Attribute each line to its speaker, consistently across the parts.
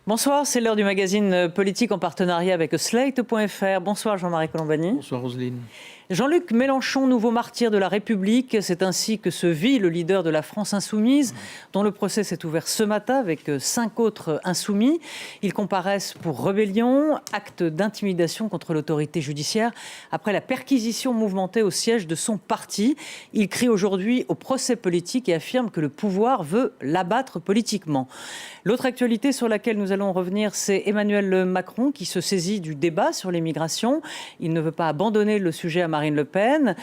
Speaker 1: Bonsoir, c'est l'heure du magazine politique en partenariat avec Slate.fr. Bonsoir Jean-Marie Colombani.
Speaker 2: Bonsoir Roselyne.
Speaker 1: Jean-Luc Mélenchon, nouveau martyr de la République. C'est ainsi que se vit le leader de la France insoumise, dont le procès s'est ouvert ce matin avec 5 autres insoumis. Ils comparaissent pour rébellion, acte d'intimidation contre l'autorité judiciaire, après la perquisition mouvementée au siège de son parti. Il crie aujourd'hui au procès politique et affirme que le pouvoir veut l'abattre politiquement. L'autre actualité sur laquelle nous allons revenir, c'est Emmanuel Macron qui se saisit du débat sur l'immigration. Il ne veut pas abandonner le sujet à Marine Le Pen,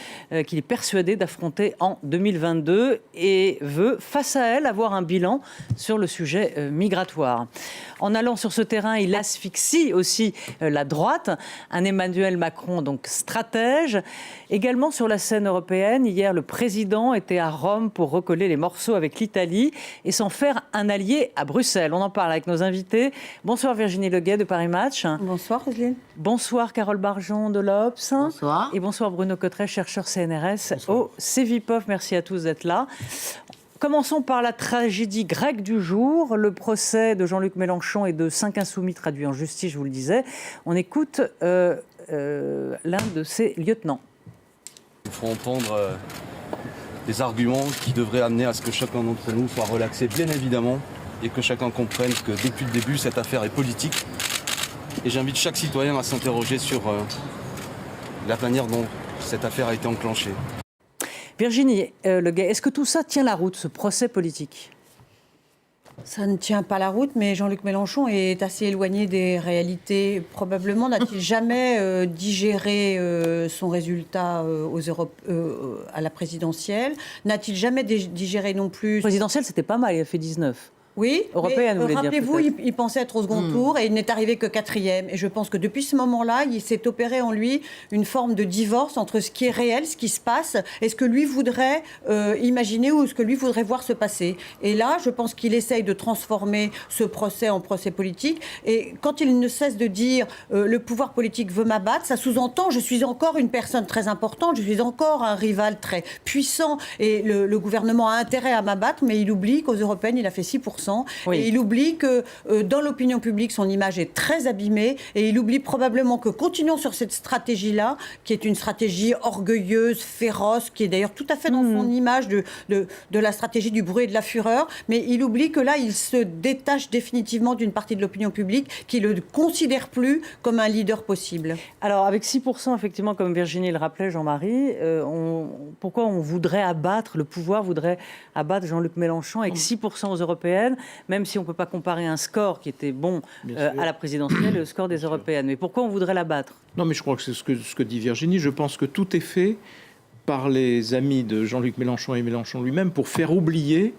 Speaker 1: qu'il est persuadé d'affronter en 2022 et veut, face à elle, avoir un bilan sur le sujet migratoire. En allant sur ce terrain, il asphyxie aussi la droite. Un Emmanuel Macron, donc stratège. Également sur la scène européenne, hier, le président était à Rome pour recoller les morceaux avec l'Italie et s'en faire un allié à Bruxelles. On en parle avec nos invités. Bonsoir Virginie Leguet de Paris Match.
Speaker 3: Bonsoir Roselyne.
Speaker 1: Bonsoir Carole Barjon de l'Obs.
Speaker 3: Bonsoir.
Speaker 1: Et bonsoir Bruno Cotteret, chercheur CNRS
Speaker 2: Bonsoir.
Speaker 1: au Cevipof. Merci à tous d'être là. Commençons par la tragédie grecque du jour, le procès de Jean-Luc Mélenchon et de 5 insoumis traduits en justice, je vous le disais. On écoute l'un de ses lieutenants.
Speaker 4: Il faut entendre des arguments qui devraient amener à ce que chacun d'entre nous soit relaxé, bien évidemment, et que chacun comprenne que depuis le début, cette affaire est politique. Et j'invite chaque citoyen à s'interroger sur la manière dont cette affaire a été enclenchée.
Speaker 1: Virginie Leguet, est-ce que tout ça tient la route, ce procès politique ?
Speaker 3: Ça ne tient pas la route, mais Jean-Luc Mélenchon est assez éloigné des réalités. Probablement n'a-t-il jamais digéré son résultat à la présidentielle. N'a-t-il jamais digéré non plus...
Speaker 1: Présidentielle, c'était pas mal, il a fait 19.
Speaker 3: Oui,
Speaker 1: européenne, vous voulez dire,
Speaker 3: rappelez-vous, il pensait être au second tour et il n'est arrivé que 4e. Et je pense que depuis ce moment-là, il s'est opéré en lui une forme de divorce entre ce qui est réel, ce qui se passe, et ce que lui voudrait imaginer ou ce que lui voudrait voir se passer. Et là, je pense qu'il essaye de transformer ce procès en procès politique. Et quand il ne cesse de dire le pouvoir politique veut m'abattre, ça sous-entend je suis encore une personne très importante, je suis encore un rival très puissant et le gouvernement a intérêt à m'abattre, mais il oublie qu'aux européennes, il a fait 6%. Oui. Et il oublie que dans l'opinion publique, son image est très abîmée. Et il oublie probablement que continuons sur cette stratégie-là, qui est une stratégie orgueilleuse, féroce, qui est d'ailleurs tout à fait dans son image de la stratégie du bruit et de la fureur. Mais il oublie que là, il se détache définitivement d'une partie de l'opinion publique qui ne le considère plus comme un leader possible.
Speaker 1: Alors, avec 6%, effectivement, comme Virginie le rappelait, Jean-Marie, pourquoi on voudrait abattre, le pouvoir voudrait abattre Jean-Luc Mélenchon avec 6% aux européennes, même si on ne peut pas comparer un score qui était bon à la présidentielle et le score des européennes. Mais pourquoi on voudrait l'abattre ?
Speaker 2: Non, mais je crois que c'est ce que dit Virginie. Je pense que tout est fait par les amis de Jean-Luc Mélenchon et Mélenchon lui-même pour faire oublier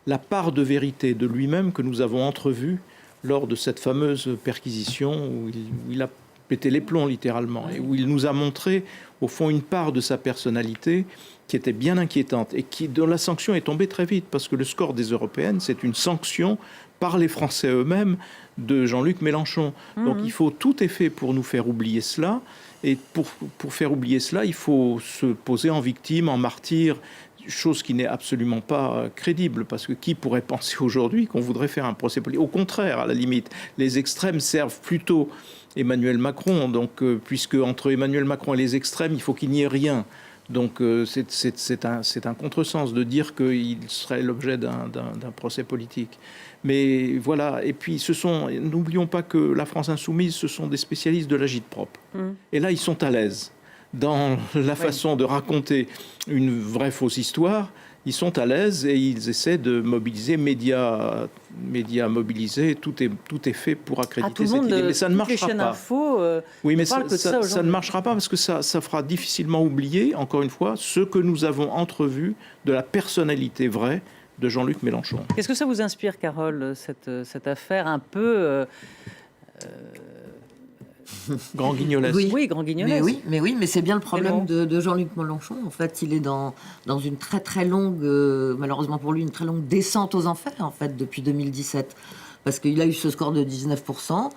Speaker 2: la part de vérité de lui-même que nous avons entrevue lors de cette fameuse perquisition où il a pété les plombs littéralement et où il nous a montré au fond une part de sa personnalité qui était bien inquiétante et dont la sanction est tombée très vite parce que le score des européennes, c'est une sanction par les Français eux-mêmes de Jean-Luc Mélenchon. Donc il faut, tout est fait pour nous faire oublier cela. Et pour faire oublier cela, il faut se poser en victime, en martyr, chose qui n'est absolument pas crédible, parce que qui pourrait penser aujourd'hui qu'on voudrait faire un procès politique ? Au contraire, à la limite, les extrêmes servent plutôt Emmanuel Macron, donc puisque entre Emmanuel Macron et les extrêmes, il faut qu'il n'y ait rien. Donc c'est un contresens de dire qu'il serait l'objet d'un procès politique. Mais voilà, et puis n'oublions pas que la France insoumise, ce sont des spécialistes de l'agite-propre. Et là, ils sont à l'aise dans la façon de raconter une vraie fausse histoire. Ils sont à l'aise et ils essaient de mobiliser, médias mobilisés, tout est fait pour accréditer cette idée. Mais ça ne marchera pas. Oui, mais ça ne marchera pas parce que ça fera difficilement oublier, encore une fois, ce que nous avons entrevu de la personnalité vraie de Jean-Luc Mélenchon.
Speaker 1: Qu'est-ce que ça vous inspire, Carole, cette affaire un peu...
Speaker 2: Grand guignolesque.
Speaker 5: Oui,
Speaker 1: grand guignolesque.
Speaker 5: Mais c'est bien le problème de Jean-Luc Mélenchon. En fait, il est dans une très très longue, malheureusement pour lui, une très longue descente aux enfers, en fait, depuis 2017. parce qu'il a eu ce score de 19%.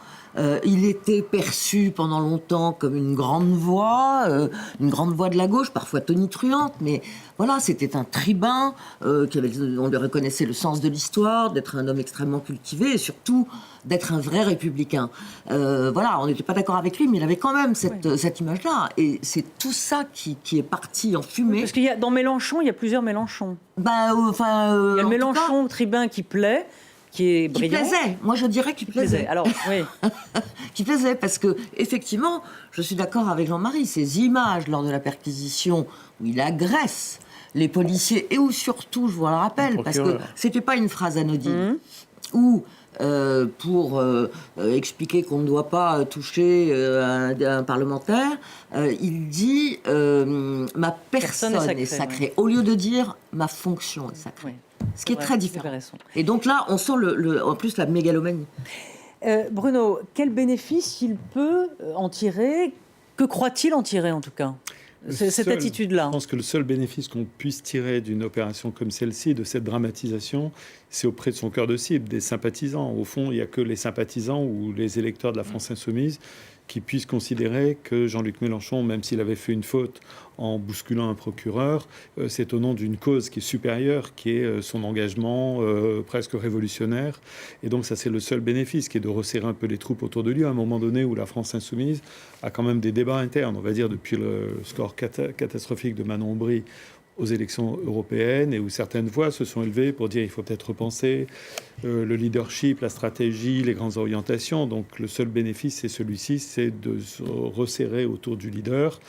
Speaker 5: Il était perçu pendant longtemps comme une grande voix de la gauche, parfois tonitruante, mais voilà, c'était un tribun, on lui reconnaissait le sens de l'histoire, d'être un homme extrêmement cultivé et surtout d'être un vrai républicain. Voilà, on n'était pas d'accord avec lui, mais il avait quand même cette image-là. Et c'est tout ça qui est parti en fumée.
Speaker 1: Parce qu'il y a, dans Mélenchon, il y a plusieurs Mélenchons. Il y a le
Speaker 5: en
Speaker 1: Mélenchon tribun qui plaît, qui est brillant.
Speaker 5: Qui plaisait. Moi, je dirais qu'il plaisait.
Speaker 1: Alors, oui.
Speaker 5: Qui plaisait, parce que, effectivement, je suis d'accord avec Jean-Marie, ces images lors de la perquisition où il agresse les policiers et où surtout, je vous le rappelle, parce que c'était pas une phrase anodine, où pour expliquer qu'on ne doit pas toucher un parlementaire, il dit ma personne est sacrée, au lieu de dire ma fonction est sacrée. Ce qui est très différent. Et donc là, on sent en plus la mégalomanie.
Speaker 1: Bruno, quel bénéfice il peut en tirer? Que croit-il en tirer, en tout cas, cette attitude-là?
Speaker 6: Je pense que le seul bénéfice qu'on puisse tirer d'une opération comme celle-ci, de cette dramatisation, c'est auprès de son cœur de cible, des sympathisants. Au fond, il n'y a que les sympathisants ou les électeurs de la France Insoumise qui puissent considérer que Jean-Luc Mélenchon, même s'il avait fait une faute en bousculant un procureur, c'est au nom d'une cause qui est supérieure, qui est son engagement presque révolutionnaire. Et donc ça, c'est le seul bénéfice, qui est de resserrer un peu les troupes autour de lui, à un moment donné où la France Insoumise a quand même des débats internes, on va dire, depuis le score catastrophique de Manon Aubry aux élections européennes, et où certaines voix se sont élevées pour dire il faut peut-être repenser le leadership, la stratégie, les grandes orientations. Donc le seul bénéfice, c'est celui-ci, c'est de se resserrer autour du leader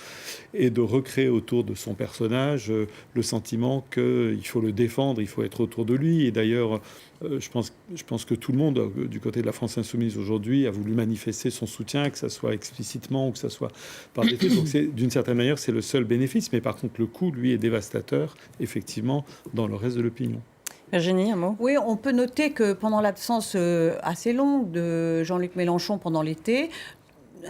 Speaker 6: et de recréer autour de son personnage le sentiment qu'il faut le défendre, il faut être autour de lui. Et d'ailleurs, je pense que tout le monde, du côté de la France Insoumise aujourd'hui, a voulu manifester son soutien, que ça soit explicitement ou que ça soit par des faits. Donc d'une certaine manière, c'est le seul bénéfice. Mais par contre, le coût, lui, est dévastateur, effectivement, dans le reste de l'opinion.
Speaker 1: Virginie, un mot?
Speaker 3: Oui, on peut noter que pendant l'absence assez longue de Jean-Luc Mélenchon pendant l'été,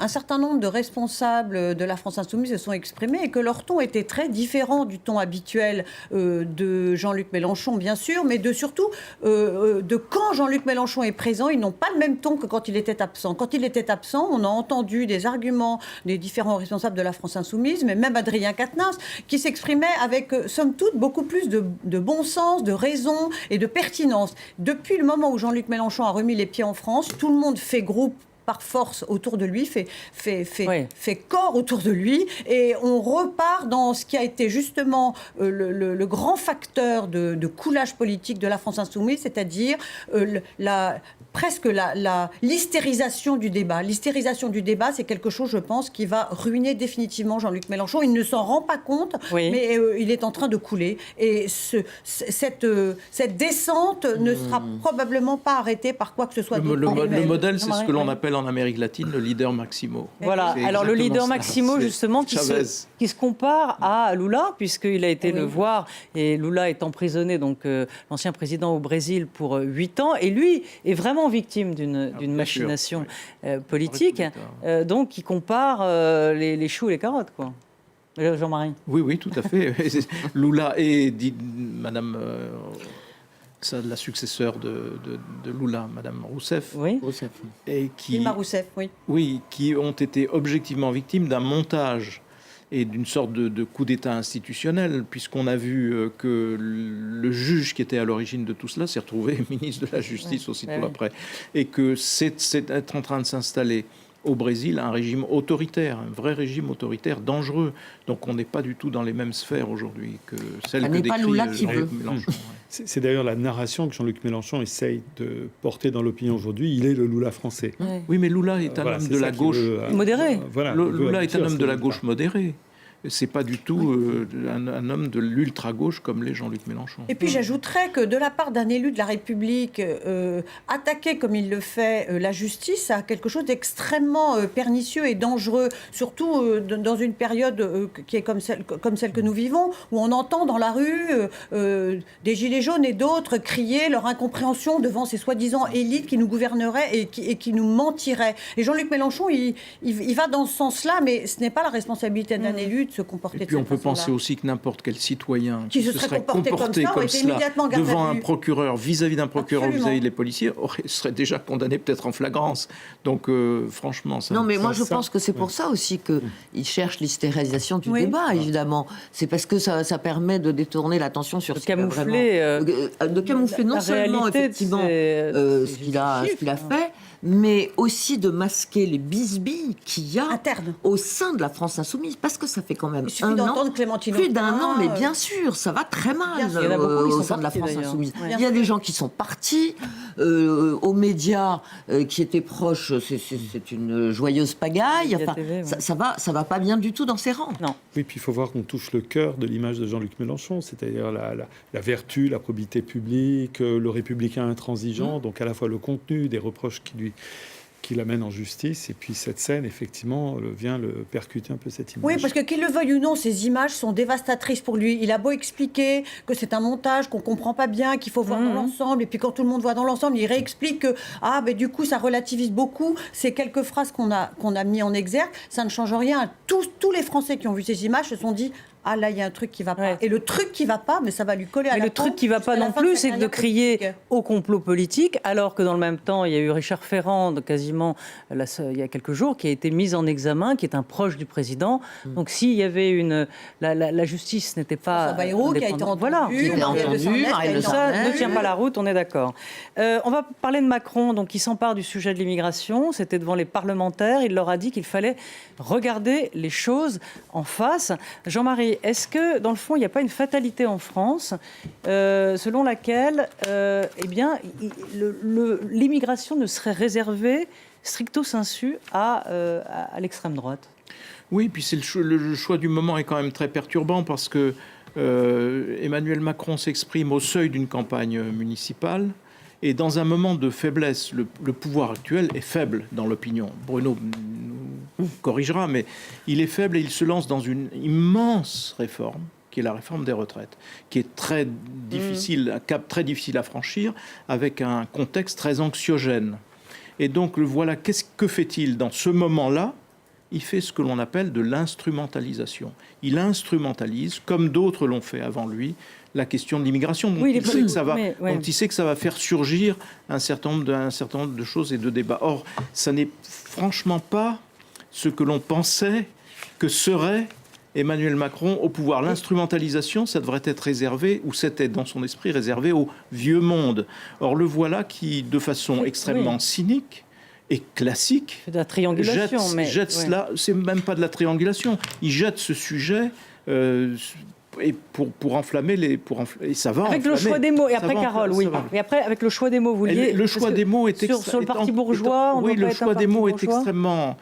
Speaker 3: un certain nombre de responsables de la France Insoumise se sont exprimés et que leur ton était très différent du ton habituel de Jean-Luc Mélenchon, bien sûr, mais surtout de quand Jean-Luc Mélenchon est présent, ils n'ont pas le même ton que quand il était absent. Quand il était absent, on a entendu des arguments des différents responsables de la France Insoumise, mais même Adrien Quatennens, qui s'exprimait avec, somme toute, beaucoup plus de bon sens, de raison et de pertinence. Depuis le moment où Jean-Luc Mélenchon a remis les pieds en France, tout le monde fait groupe par force autour de lui, fait corps autour de lui, et on repart dans ce qui a été justement le grand facteur de coulage politique de la France Insoumise, c'est-à-dire presque l'hystérisation du débat. L'hystérisation du débat, c'est quelque chose, je pense, qui va ruiner définitivement Jean-Luc Mélenchon. Il ne s'en rend pas compte, mais il est en train de couler. Et cette descente ne sera probablement pas arrêtée par quoi que ce soit d'autre.
Speaker 2: Le modèle, c'est ce que l'on appelle en Amérique latine le leader Maximo.
Speaker 1: Voilà, alors le leader Maximo, justement, qui se compare à Lula, puisqu'il a été le voir, et Lula est emprisonné, donc l'ancien président au Brésil, pour 8 ans, et lui est vraiment victime d'une machination politique, donc il compare les choux et les carottes, quoi. Jean-Marie.
Speaker 2: Oui, tout à fait. Lula et Madame... la successeur de Lula, Madame Rousseff, et
Speaker 3: Dilma Rousseff,
Speaker 2: qui ont été objectivement victimes d'un montage et d'une sorte de coup d'État institutionnel, puisqu'on a vu que le juge qui était à l'origine de tout cela s'est retrouvé ministre de la Justice aussitôt après, et que c'est en train de s'installer au Brésil un régime autoritaire, un vrai régime autoritaire dangereux. Donc on n'est pas du tout dans les mêmes sphères aujourd'hui que celle que décrit Jean-Luc Mélenchon.
Speaker 6: C'est d'ailleurs la narration que Jean-Luc Mélenchon essaye de porter dans l'opinion aujourd'hui. Il est le Lula français.
Speaker 2: Oui, mais Lula est un homme de la gauche
Speaker 1: modéré.
Speaker 2: Lula est un homme de la gauche modéré. C'est pas du tout un homme de l'ultra-gauche comme l'est Jean-Luc Mélenchon.
Speaker 3: Et puis j'ajouterais que de la part d'un élu de la République, attaquer comme il le fait la justice a quelque chose d'extrêmement pernicieux et dangereux, surtout dans une période qui est comme celle que nous vivons, où on entend dans la rue des gilets jaunes et d'autres crier leur incompréhension devant ces soi-disant élites qui nous gouverneraient et qui nous mentiraient. Et Jean-Luc Mélenchon, il va dans ce sens-là, mais ce n'est pas la responsabilité d'un élu de se comporter de
Speaker 2: Et puis
Speaker 3: cette
Speaker 2: on peut
Speaker 3: façon-là.
Speaker 2: penser aussi que n'importe quel citoyen
Speaker 3: Qui se serait comporté comme ça aurait été immédiatement garde à
Speaker 2: devant un
Speaker 3: vue.
Speaker 2: procureur, vis-à-vis d'un procureur,
Speaker 3: Absolument.
Speaker 2: vis-à-vis des policiers, serait déjà condamné peut-être en flagrance. Donc franchement, ça...
Speaker 5: Non, mais moi, je
Speaker 6: ça-
Speaker 5: pense que c'est pour ça aussi qu'ils cherchent l'hystérisation du
Speaker 3: Oui.
Speaker 5: débat, évidemment. C'est parce que ça permet de détourner l'attention sur
Speaker 1: De
Speaker 5: ce qu'il a
Speaker 1: camoufler,
Speaker 5: vraiment... de camoufler non
Speaker 1: la
Speaker 5: seulement,
Speaker 1: réalité de
Speaker 5: effectivement,
Speaker 1: ces
Speaker 5: ce qu'il a fait, mais aussi de masquer les bisbilles qu'il y a
Speaker 3: Interne.
Speaker 5: au sein de la France insoumise, parce que ça fait quand même
Speaker 3: Il suffit d'entendre Clémentine
Speaker 5: plus d'un
Speaker 3: Autain,
Speaker 5: an, mais bien sûr, ça va très mal
Speaker 3: Bien sûr.
Speaker 1: Il y en a beaucoup qui
Speaker 5: au
Speaker 1: sont
Speaker 5: sein de la
Speaker 1: partis,
Speaker 5: France
Speaker 1: d'ailleurs.
Speaker 5: insoumise.
Speaker 1: Ouais.
Speaker 5: Il y a des gens qui sont partis, aux médias qui étaient proches, c'est une joyeuse pagaille.
Speaker 1: Média
Speaker 5: Enfin,
Speaker 1: TV, ouais.
Speaker 5: ça va pas bien du tout dans ses rangs.
Speaker 1: Non.
Speaker 6: Oui, puis il faut voir qu'on touche le cœur de l'image de Jean-Luc Mélenchon, c'est-à-dire la vertu, la probité publique, le républicain intransigeant, donc à la fois le contenu des reproches qui l'amène en justice, et puis cette scène, effectivement, vient le percuter un peu cette image.
Speaker 3: Oui, parce que qu'il le veuille ou non, ces images sont dévastatrices pour lui. Il a beau expliquer que c'est un montage, qu'on comprend pas bien, qu'il faut voir dans l'ensemble, et puis quand tout le monde voit dans l'ensemble, il réexplique que du coup ça relativise beaucoup. Ces quelques phrases qu'on a mis en exergue, ça ne change rien. Tous les Français qui ont vu ces images se sont dit ah là il y a un truc qui va pas.
Speaker 1: Ouais.
Speaker 3: Et le truc qui va pas, mais ça va lui coller à
Speaker 1: Mais
Speaker 3: la
Speaker 1: le
Speaker 3: peau
Speaker 1: truc qui va pas
Speaker 3: jusqu'à la
Speaker 1: non
Speaker 3: fin de
Speaker 1: plus,
Speaker 3: sa
Speaker 1: c'est de
Speaker 3: carrière
Speaker 1: crier
Speaker 3: politique.
Speaker 1: au complot politique, alors que dans le même temps, il y a eu Richard Ferrand, quasiment il y a quelques jours, qui a été mis en examen, qui est un proche du président. Donc s'il y avait la justice n'était pas
Speaker 3: François Bayrou qui a été
Speaker 1: indépendante.
Speaker 3: entendu,
Speaker 1: voilà.
Speaker 5: Qui était
Speaker 3: Marielle de
Speaker 5: entendu,
Speaker 3: Sarnez qui a
Speaker 5: Marielle de
Speaker 3: été
Speaker 5: Sarnez.
Speaker 1: Ça
Speaker 3: entendue.
Speaker 1: ne tient pas la route, on est d'accord. On va parler de Macron, donc qui s'empare du sujet de l'immigration. C'était devant les parlementaires. Il leur a dit qu'il fallait regarder les choses en face. Jean-Marie, est-ce que dans le fond, il n'y a pas une fatalité en France selon laquelle, l'immigration ne serait réservée stricto sensu à l'extrême droite?
Speaker 2: Oui, puis le choix du moment est quand même très perturbant parce que Emmanuel Macron s'exprime au seuil d'une campagne municipale et dans un moment de faiblesse. Le pouvoir actuel est faible dans l'opinion. Bruno nous corrigera, mais il est faible et il se lance dans une immense réforme qui est la réforme des retraites, qui est très difficile, un cap très difficile à franchir, avec un contexte très anxiogène. Et donc, voilà, que fait-il dans ce moment-là? Il fait ce que l'on appelle de l'instrumentalisation. Il instrumentalise, comme d'autres l'ont fait avant lui, la question de l'immigration. Donc,
Speaker 1: Oui,
Speaker 2: il sait que ça va,
Speaker 1: mais, ouais.
Speaker 2: donc il sait que ça va faire surgir un certain nombre de choses et de débats. Or, ça n'est franchement pas ce que l'on pensait que serait Emmanuel Macron au pouvoir. L'instrumentalisation, ça devrait être réservé, ou c'était dans son esprit réservé au vieux monde. Or, le voilà qui, de façon extrêmement cynique et classique,
Speaker 1: C'est de la triangulation,
Speaker 2: jette cela. C'est même pas de la triangulation. Il jette ce sujet et pour enflammer et ça va
Speaker 1: avec
Speaker 2: enflammer.
Speaker 1: le choix des mots. Et
Speaker 2: Ça
Speaker 1: après,
Speaker 2: va,
Speaker 1: Carole,
Speaker 2: ça
Speaker 1: oui.
Speaker 2: va.
Speaker 1: Et après, avec le choix des mots, vous vouliez...
Speaker 2: Et le choix des mots est
Speaker 1: sur le parti bourgeois, on
Speaker 2: oui,
Speaker 1: doit
Speaker 2: le
Speaker 1: pas être
Speaker 2: choix
Speaker 1: un
Speaker 2: des
Speaker 1: parti
Speaker 2: mots est
Speaker 1: bourgeois.
Speaker 2: extrêmement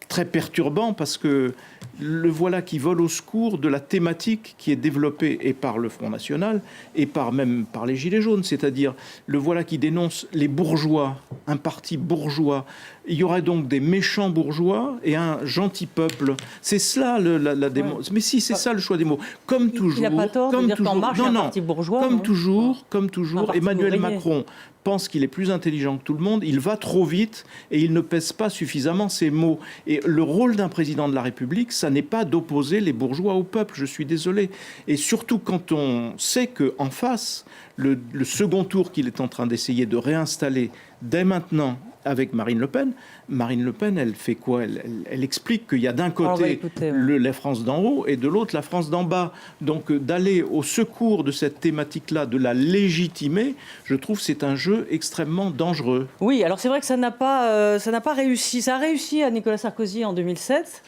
Speaker 2: très perturbant parce que le voilà qui vole au secours de la thématique qui est développée et par le Front National et même par les Gilets jaunes, c'est-à-dire le voilà qui dénonce les bourgeois, un parti bourgeois. Il y aurait donc des méchants bourgeois et un gentil peuple. C'est cela la démo. Mais si, c'est ça le choix des mots. Comme toujours.
Speaker 1: Il n'a pas tort de dire qu'En Marche est un parti bourgeois.
Speaker 2: Comme
Speaker 1: non
Speaker 2: toujours,
Speaker 1: Un parti
Speaker 2: Emmanuel
Speaker 1: ouvrier.
Speaker 2: Macron pense qu'il est plus intelligent que tout le monde, il va trop vite et il ne pèse pas suffisamment ses mots. Et le rôle d'un président de la République, ça n'est pas d'opposer les bourgeois au peuple, je suis désolé. Et surtout quand on sait qu'en face, le second tour qu'il est en train d'essayer de réinstaller dès maintenant avec Marine Le Pen, elle fait quoi ? Elle explique qu'il y a d'un
Speaker 1: on va
Speaker 2: côté
Speaker 1: écouter,
Speaker 2: la France d'en haut et de l'autre la France d'en bas. Donc d'aller au secours de cette thématique-là, de la légitimer, je trouve que c'est un jeu extrêmement dangereux.
Speaker 1: Oui, alors c'est vrai que ça n'a pas réussi. Ça a réussi à Nicolas Sarkozy en 2007,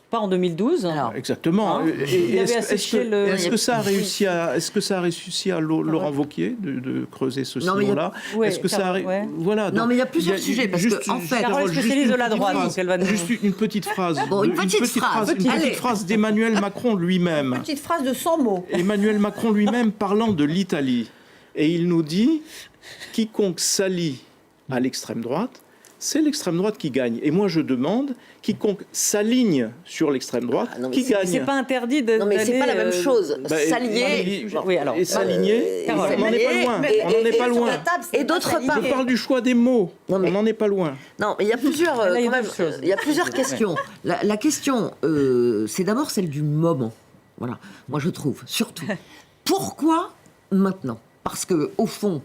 Speaker 1: pas en 2012.
Speaker 5: Alors,
Speaker 2: Exactement.
Speaker 1: Hein,
Speaker 2: Et
Speaker 1: il avait asséché le-
Speaker 2: est-ce que ça a réussi à Laurent Wauquiez de creuser ce
Speaker 5: Non, mais il y a-
Speaker 2: sillon-là?
Speaker 1: Ouais,
Speaker 2: Est-ce que ça a...
Speaker 1: ouais.
Speaker 2: Voilà.
Speaker 5: Non, mais il y a plusieurs sujets, parce que, en fait-
Speaker 1: Carole est
Speaker 2: juste
Speaker 1: spécialiste
Speaker 2: une
Speaker 1: de la
Speaker 2: petite
Speaker 1: droite,
Speaker 2: phrase,
Speaker 1: donc elle va nous-
Speaker 2: juste une petite phrase.
Speaker 5: Bon, une petite phrase.
Speaker 2: Une
Speaker 5: Allez.
Speaker 2: petite phrase d'Emmanuel Macron lui-même.
Speaker 3: Petite phrase de 100 mots.
Speaker 2: Emmanuel Macron lui-même parlant de l'Italie. Et il nous dit, quiconque s'allie à l'extrême droite c'est l'extrême droite qui gagne. Et moi, je demande, quiconque s'aligne sur l'extrême droite, qui gagne.
Speaker 1: C'est pas interdit de.
Speaker 5: Non, mais c'est pas la même chose.
Speaker 2: S'allier.
Speaker 1: Oui, alors.
Speaker 2: Et s'aligner, on n'en est pas loin. On n'en est pas loin.
Speaker 5: Et d'autre part,
Speaker 2: je parle du choix des mots. On n'en est pas loin.
Speaker 5: Non, mais il y a plusieurs,
Speaker 1: Là,
Speaker 5: il y a plusieurs questions. La question, c'est d'abord celle du moment. Voilà, moi je trouve, surtout. Pourquoi maintenant ? Parce que au fond,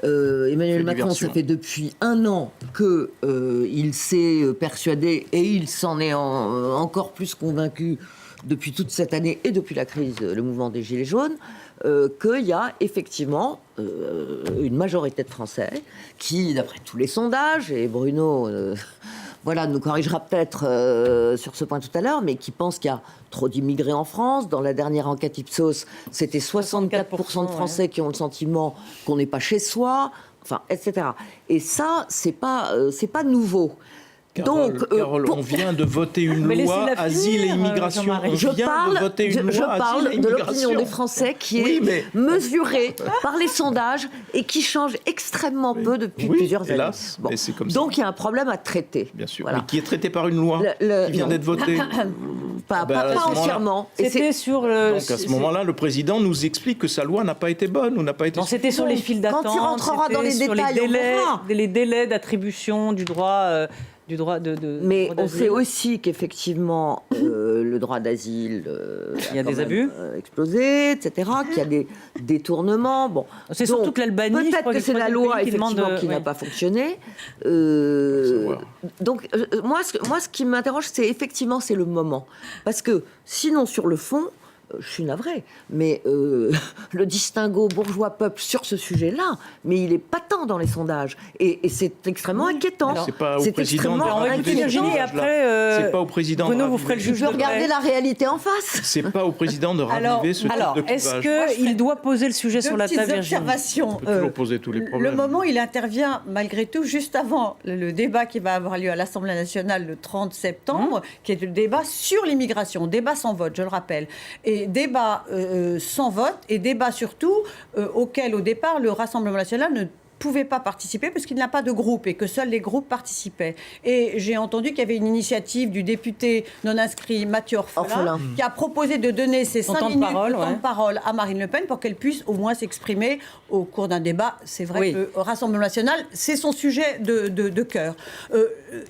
Speaker 5: Emmanuel Macron, ça fait depuis 1 an qu'il s'est persuadé, et il s'en est encore plus convaincu depuis toute cette année et depuis la crise, le mouvement des Gilets jaunes, qu'il y a effectivement une majorité de Français qui, d'après tous les sondages, et Bruno nous corrigera peut-être sur ce point tout à l'heure, mais qui pensent qu'il y a trop d'immigrés en France. Dans la dernière enquête Ipsos, c'était 64% de Français qui ont le sentiment qu'on n'est pas chez soi, enfin, etc. Et ça, c'est pas nouveau.
Speaker 2: Carole, on vient de voter une loi asile et immigration.
Speaker 5: Je parle de l'opinion des Français qui est mesurée par les sondages et qui change extrêmement peu depuis plusieurs années.
Speaker 2: Mais c'est comme ça.
Speaker 5: Donc il y a un problème à traiter.
Speaker 2: Bien sûr, mais qui est traité par une loi qui vient d'être votée.
Speaker 5: Pas entièrement.
Speaker 1: C'était sur
Speaker 2: donc à ce moment-là, le président nous explique que sa loi n'a pas été bonne ou n'a pas été.
Speaker 1: Non, c'était sur les files d'attente.
Speaker 5: Quand il rentrera dans les détails, on verra.
Speaker 1: Les délais d'attribution du droit.
Speaker 5: Mais on sait aussi qu'effectivement, le droit d'asile
Speaker 1: il y a des abus
Speaker 5: explosé, etc., qu'il y a des détournements. Bon.
Speaker 1: C'est surtout que l'Albanie...
Speaker 5: Peut-être que c'est la loi, effectivement, qui n'a pas fonctionné. Donc, moi, ce qui m'interroge, c'est effectivement, c'est le moment. Parce que, sinon, sur le fond... Je suis navrée, mais le distinguo bourgeois-peuple sur ce sujet-là, mais il est patent dans les sondages. Et c'est extrêmement inquiétant.
Speaker 2: C'est pas au président de c'est pas au président
Speaker 1: Bruno, vous ferez le juge.
Speaker 5: Je veux regarder la réalité en face.
Speaker 2: C'est pas au président de raviver ce type de clivage.
Speaker 1: Est-ce qu'il doit poser le sujet sur la table, Virginie ?
Speaker 2: On peut toujours poser tous les problèmes.
Speaker 3: Le moment, il intervient malgré tout juste avant le débat qui va avoir lieu à l'Assemblée nationale le 30 septembre, qui est le débat sur l'immigration, débat sans vote, je le rappelle. Et débat sans vote et débat surtout auquel au départ le Rassemblement national ne pouvait pas participer parce qu'il n'a pas de groupe et que seuls les groupes participaient. Et j'ai entendu qu'il y avait une initiative du député non inscrit Mathieu Orphelin qui a proposé de donner ses 5 minutes de temps de parole à Marine Le Pen pour qu'elle puisse au moins s'exprimer au cours d'un débat. C'est vrai que au Rassemblement national, c'est son sujet de cœur.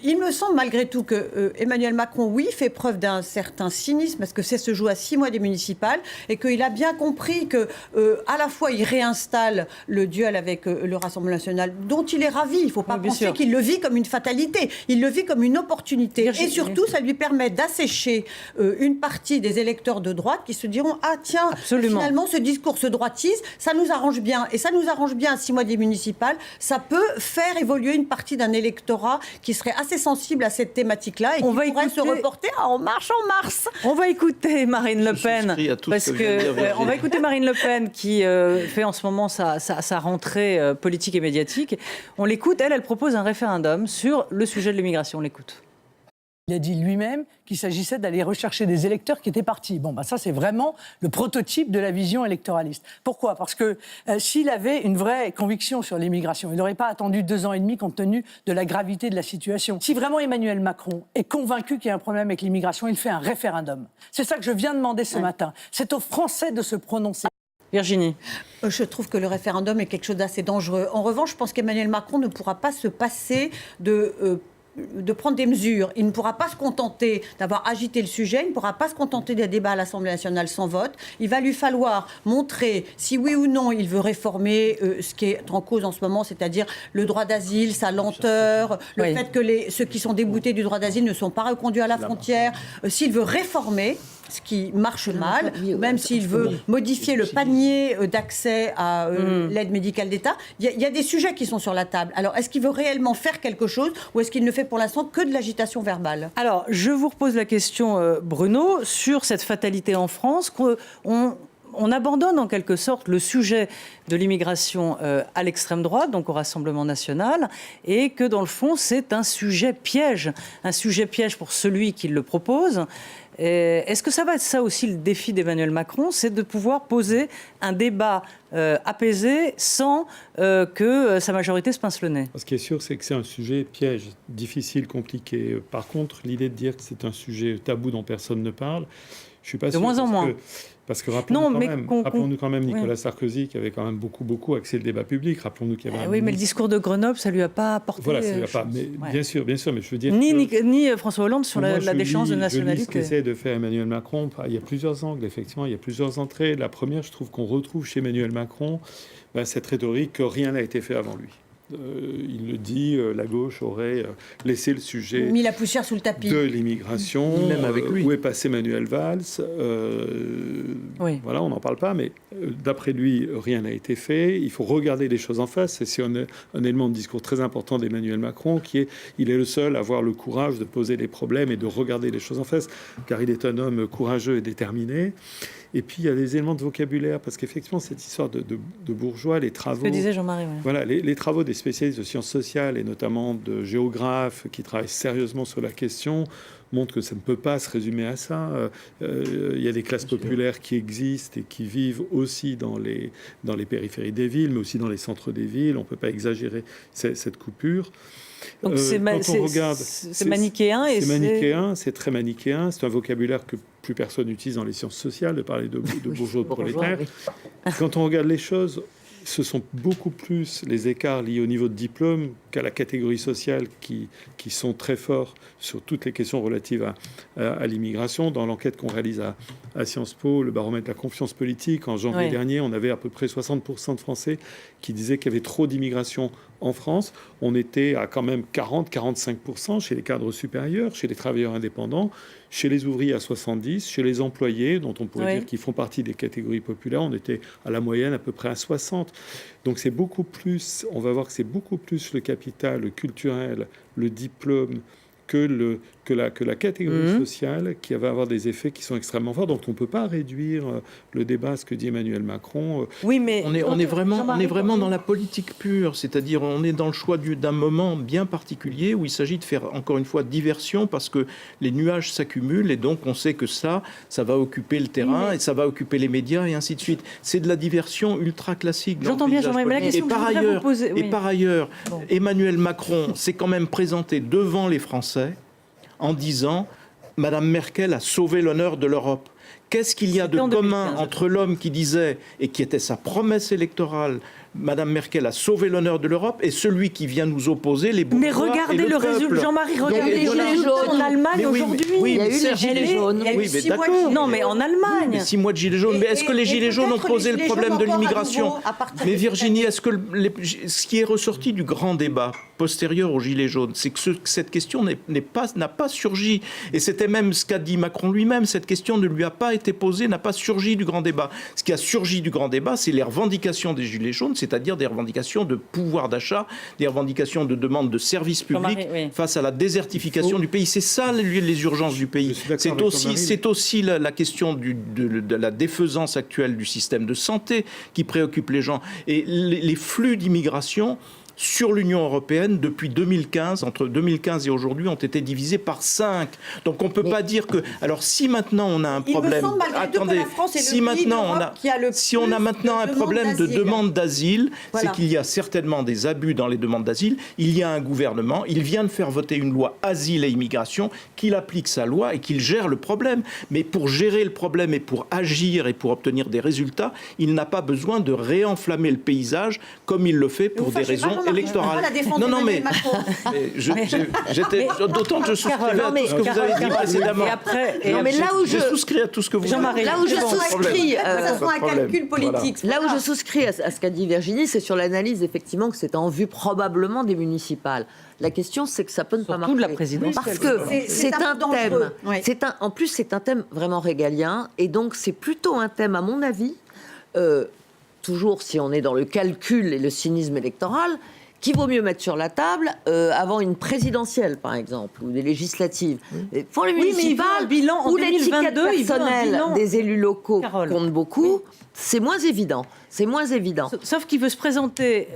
Speaker 3: Il me semble malgré tout que Emmanuel Macron, fait preuve d'un certain cynisme parce que ça se joue à 6 mois des municipales et qu'il a bien compris que à la fois il réinstalle le duel avec le Rassemblement national, dont il est ravi. Il ne faut pas penser qu'il le vit comme une fatalité. Il le vit comme une opportunité. Et surtout, ça lui permet d'assécher une partie des électeurs de droite qui se diront « Ah tiens, finalement, ce discours se droitise, ça nous arrange bien. » Et ça nous arrange bien à 6 mois des municipales. Ça peut faire évoluer une partie d'un électorat qui serait assez sensible à cette thématique-là et qui pourrait se reporter à En Marche, en mars.
Speaker 1: On va écouter Marine Le Pen. On va écouter Marine Le Pen qui fait en ce moment sa rentrée politique et médiatique. On l'écoute, elle propose un référendum sur le sujet de l'immigration. On l'écoute.
Speaker 7: Il a dit lui-même qu'il s'agissait d'aller rechercher des électeurs qui étaient partis. Bon, ça, c'est vraiment le prototype de la vision électoraliste. Pourquoi ? Parce que s'il avait une vraie conviction sur l'immigration, il n'aurait pas attendu 2 ans et demi compte tenu de la gravité de la situation. Si vraiment Emmanuel Macron est convaincu qu'il y a un problème avec l'immigration, il fait un référendum. C'est ça que je viens de demander ce matin. C'est aux Français de se prononcer.
Speaker 1: Virginie.
Speaker 3: Je trouve que le référendum est quelque chose d'assez dangereux. En revanche, je pense qu'Emmanuel Macron ne pourra pas se passer de prendre des mesures. Il ne pourra pas se contenter d'avoir agité le sujet, il ne pourra pas se contenter des débats à l'Assemblée nationale sans vote. Il va lui falloir montrer si oui ou non il veut réformer ce qui est en cause en ce moment, c'est-à-dire le droit d'asile, sa lenteur, le fait que ceux qui sont déboutés du droit d'asile ne sont pas reconduits à la frontière. S'il veut réformer, ce qui marche mal, même s'il veut modifier le panier d'accès à l'aide médicale d'État, il y a des sujets qui sont sur la table. Alors, est-ce qu'il veut réellement faire quelque chose ou est-ce qu'il ne fait pour l'instant que de l'agitation verbale ?
Speaker 1: Alors, je vous repose la question, Bruno, sur cette fatalité en France qu'on on abandonne en quelque sorte le sujet de l'immigration à l'extrême droite, donc au Rassemblement national, et que dans le fond, c'est un sujet piège pour celui qui le propose. Est-ce que ça va être ça aussi le défi d'Emmanuel Macron, c'est de pouvoir poser un débat apaisé sans que sa majorité se pince le nez?
Speaker 6: Ce qui est sûr, c'est que c'est un sujet piège, difficile, compliqué. Par contre, l'idée de dire que c'est un sujet tabou dont personne ne parle, je suis pas sûr.
Speaker 1: De moins en moins.
Speaker 6: Parce que rappelons-nous quand même Nicolas Sarkozy qui avait quand même beaucoup axé le débat public. Rappelons-nous qu'il y avait
Speaker 1: mais le discours de Grenoble, ça lui a pas apporté.
Speaker 6: Voilà, ça lui a pas. Mais bien sûr, mais je veux dire
Speaker 1: ni François Hollande sur la déchéance de nationalité.
Speaker 6: Je lis ce qu'essaie de faire Emmanuel Macron. Il y a plusieurs angles, effectivement, il y a plusieurs entrées. La première, je trouve qu'on retrouve chez Emmanuel Macron cette rhétorique que rien n'a été fait avant lui. Il le dit, la gauche aurait laissé le sujet
Speaker 3: mis la poussière sous le tapis
Speaker 6: de l'immigration.
Speaker 2: Même avec lui.
Speaker 6: Où est passé Manuel Valls Voilà, on n'en parle pas, mais d'après lui, rien n'a été fait. Il faut regarder les choses en face. Et c'est un élément de discours très important d'Emmanuel Macron, il est le seul à avoir le courage de poser les problèmes et de regarder les choses en face, car il est un homme courageux et déterminé. Et puis, il y a des éléments de vocabulaire, parce qu'effectivement, cette histoire de bourgeois, les travaux...
Speaker 1: Ce que disait Jean-Marie. Ouais.
Speaker 6: Voilà, les travaux des spécialistes de sciences sociales, et notamment de géographes qui travaillent sérieusement sur la question, montrent que ça ne peut pas se résumer à ça. Il y a des classes populaires qui existent et qui vivent aussi dans les périphéries des villes, mais aussi dans les centres des villes. On ne peut pas exagérer cette coupure.
Speaker 1: Donc c'est manichéen.
Speaker 6: C'est manichéen, c'est très manichéen. C'est un vocabulaire que plus personne n'utilise dans les sciences sociales, de parler de bourgeois, de prolétaires. Quand on regarde les choses, ce sont beaucoup plus les écarts liés au niveau de diplôme qu'à la catégorie sociale qui sont très forts sur toutes les questions relatives à l'immigration. Dans l'enquête qu'on réalise à Sciences Po, le baromètre de la confiance politique, en janvier dernier, on avait à peu près 60% de Français qui disaient qu'il y avait trop d'immigration en France. On était à quand même 40-45% chez les cadres supérieurs, chez les travailleurs indépendants, chez les ouvriers à 70%, chez les employés, dont on pourrait dire qu'ils font partie des catégories populaires, on était à la moyenne à peu près à 60%. Donc c'est beaucoup plus, on va voir que c'est beaucoup plus le capital, le culturel, le diplôme que la catégorie sociale qui va avoir des effets qui sont extrêmement forts. Donc on ne peut pas réduire le débat à ce que dit Emmanuel Macron.
Speaker 1: Oui, mais
Speaker 2: on est vraiment dans la politique pure, c'est-à-dire on est dans le choix d'un moment bien particulier où il s'agit de faire encore une fois diversion parce que les nuages s'accumulent et donc on sait que ça va occuper le terrain et ça va occuper les médias et ainsi de suite. C'est de la diversion ultra classique.
Speaker 1: J'entends bien, Jean-Marie, mais la question que je voudrais vous poser...
Speaker 2: Et par ailleurs, Emmanuel Macron s'est quand même présenté devant les Français en disant « Madame Merkel a sauvé l'honneur de l'Europe ». Qu'est-ce qu'il y a de commun entre l'homme qui disait, et qui était sa promesse électorale, Madame Merkel a sauvé l'honneur de l'Europe, et celui qui vient nous opposer les bourgeois.
Speaker 1: Mais regardez le résultat, Jean-Marie, regardez les gilets jaunes en Allemagne aujourd'hui.
Speaker 5: Il y a eu les gilets jaunes.
Speaker 2: Oui, mais d'accord.
Speaker 1: Non, mais en Allemagne.
Speaker 2: Mais 6 mois de gilets jaunes. Mais est-ce que les gilets jaunes ont posé le problème de l'immigration? Mais Virginie, est-ce que ce qui est ressorti du grand débat postérieur aux gilets jaunes, c'est que cette question n'a pas surgi. Et c'était même ce qu'a dit Macron lui-même. Cette question ne lui a pas été posée, n'a pas surgi du grand débat. Ce qui a surgi du grand débat, c'est les revendications des gilets jaunes, c'est-à-dire des revendications de pouvoir d'achat, des revendications de demande de services publics face à la désertification du pays. C'est ça les urgences du pays. C'est aussi la question de la défaisance actuelle du système de santé qui préoccupe les gens. Et les flux d'immigration sur l'Union européenne, depuis 2015, entre 2015 et aujourd'hui, ont été divisés par 5. Donc on ne peut pas dire que... Alors si maintenant on a un problème... Attendez, si on a maintenant un problème de demande d'asile, c'est qu'il y a certainement des abus dans les demandes d'asile. Il y a un gouvernement, il vient de faire voter une loi asile et immigration, qu'il applique sa loi et qu'il gère le problème. Mais pour gérer le problème et pour agir et pour obtenir des résultats, il n'a pas besoin de réenflammer le paysage comme il le fait pour des raisons électorale. Non, mais d'autant que je souscrivais à tout ce que vous avez dit précédemment. Je souscris à tout ce que vous avez dit.
Speaker 5: Là où je souscris,
Speaker 3: un calcul politique.
Speaker 5: Là où je souscris à ce qu'a dit Virginie, c'est sur l'analyse effectivement que c'est en vue probablement des municipales. La question, c'est que ça peut ne pas marcher.
Speaker 1: Surtout de la présidence.
Speaker 5: Parce que c'est un thème. En plus, c'est un thème vraiment régalien, et donc c'est plutôt un thème, à mon avis, toujours si on est dans le calcul et le cynisme électoral, qu'il vaut mieux mettre sur la table avant une présidentielle, par exemple, ou des législatives. Pour les municipales,
Speaker 1: un bilan en
Speaker 5: où l'étiquette
Speaker 1: 2022, il veut un
Speaker 5: personnelle
Speaker 1: bilan.
Speaker 5: des élus locaux
Speaker 1: Carole.
Speaker 5: compte beaucoup, c'est moins évident. C'est moins évident.
Speaker 1: Sauf qu'il veut se présenter,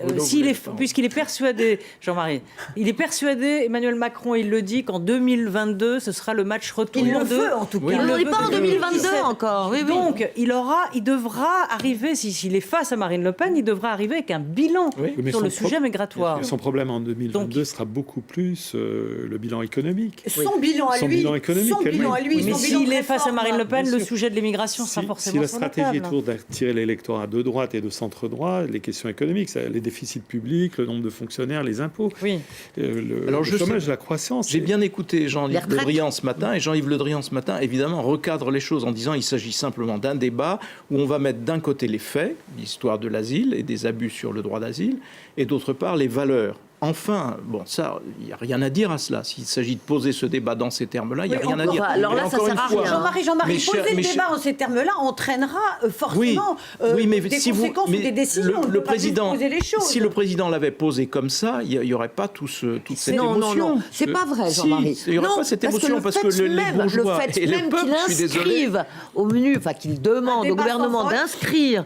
Speaker 1: puisqu'il est persuadé, Jean-Marie, il est persuadé, Emmanuel Macron, il le dit, qu'en 2022, ce sera le match retour.
Speaker 3: Il le veut, en tout cas.
Speaker 5: On n'en est pas en 2022 encore. Oui, oui.
Speaker 1: Donc, il devra arriver, s'il est face à Marine Le Pen, il devra arriver avec un bilan
Speaker 6: Mais
Speaker 1: sur
Speaker 6: son
Speaker 1: le sujet migratoire.
Speaker 6: Son problème en 2022 sera beaucoup plus le bilan économique.
Speaker 3: Son bilan à
Speaker 6: Son
Speaker 3: lui.
Speaker 6: bilan économique,
Speaker 3: Son bilan à lui.
Speaker 1: Mais
Speaker 3: son
Speaker 1: s'il
Speaker 3: bilan
Speaker 1: est face à
Speaker 3: réforme.
Speaker 1: Marine Le Pen,
Speaker 6: Bien
Speaker 1: le
Speaker 6: sûr.
Speaker 1: sujet de l'immigration sera forcément
Speaker 6: Si la
Speaker 1: sur la
Speaker 6: stratégie est
Speaker 1: table.
Speaker 6: toujours d'attirer l'électorat de droite et de centre-droit, les questions économiques, les déficits publics, le nombre de fonctionnaires, les impôts,
Speaker 1: Oui.
Speaker 6: le chômage, la croissance.
Speaker 2: J'ai bien écouté Jean-Yves Le Drian ce matin, et Jean-Yves Le Drian ce matin, évidemment, recadre les choses en disant qu'il s'agit simplement d'un débat où on va mettre d'un côté les faits, l'histoire de l'asile et des abus sur le droit d'asile, et d'autre part les valeurs. Enfin, bon, ça, il n'y a rien à dire à cela. S'il s'agit de poser ce débat dans ces termes-là, il n'y a rien à dire.
Speaker 5: Alors là,
Speaker 2: Et
Speaker 5: ça
Speaker 2: encore
Speaker 5: sert à
Speaker 2: une fois,
Speaker 5: rien.
Speaker 3: Jean-Marie,
Speaker 2: Mes
Speaker 3: poser
Speaker 2: chers-
Speaker 3: le
Speaker 2: mes
Speaker 3: débat
Speaker 2: chers-
Speaker 3: en ces termes-là entraînera forcément
Speaker 2: mais
Speaker 3: des
Speaker 2: si
Speaker 3: conséquences ou
Speaker 2: mais
Speaker 3: des décisions. On ne
Speaker 2: le
Speaker 3: peut pas juste
Speaker 2: président,
Speaker 3: poser les choses.
Speaker 2: si le président l'avait posé comme ça, il n'y aurait pas toute cette
Speaker 5: Non,
Speaker 2: émotion.
Speaker 5: non, c'est pas vrai,
Speaker 2: Si,
Speaker 5: Jean-Marie.
Speaker 2: il n'y aurait
Speaker 5: Non,
Speaker 2: pas cette émotion parce que les bourgeois
Speaker 5: le fait
Speaker 2: et les
Speaker 5: même
Speaker 2: peuples, je
Speaker 5: qu'il
Speaker 2: suis désolé.
Speaker 5: inscrive au menu, enfin qu'il demande
Speaker 3: Un
Speaker 5: au
Speaker 3: débat
Speaker 5: gouvernement
Speaker 3: sans vote.
Speaker 5: d'inscrire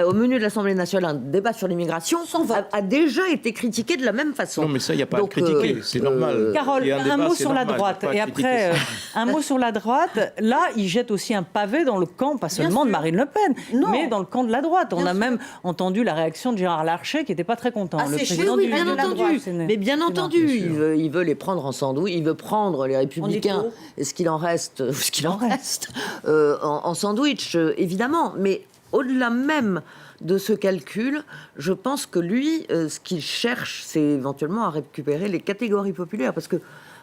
Speaker 5: au menu de l'Assemblée nationale un débat sur l'immigration,
Speaker 3: Sans vote.
Speaker 5: a déjà été critiqué de la même façon.
Speaker 2: Non, mais ça, il n'y a pas à
Speaker 5: Donc,
Speaker 2: critiquer, c'est normal.
Speaker 1: Carole,
Speaker 2: Il y a
Speaker 1: un
Speaker 2: débat,
Speaker 1: mot
Speaker 2: c'est
Speaker 1: sur la
Speaker 2: normal,
Speaker 1: droite.
Speaker 2: il y a pas à
Speaker 1: Et après,
Speaker 2: critiquer ça.
Speaker 1: un mot sur la droite. Là, il jette aussi un pavé dans le camp, pas seulement de
Speaker 3: sûr.
Speaker 1: Marine Le Pen,
Speaker 3: Non.
Speaker 1: mais dans le camp de la droite. On
Speaker 3: Bien
Speaker 1: a
Speaker 3: sûr.
Speaker 1: même entendu la réaction de Gérard Larcher, qui n'était pas très content.
Speaker 3: Ah,
Speaker 1: le
Speaker 3: c'est
Speaker 1: président
Speaker 3: chez-
Speaker 5: Oui,
Speaker 1: du
Speaker 5: bien
Speaker 3: de la
Speaker 5: entendu.
Speaker 3: droite,
Speaker 5: Mais bien entendu, il veut les prendre en sandwich, il veut prendre les Républicains
Speaker 3: étau.
Speaker 5: et ce qu'il en reste, en sandwich, évidemment. Mais au-delà même de ce calcul, je pense que lui, ce qu'il cherche, c'est éventuellement à récupérer les catégories populaires. Parce que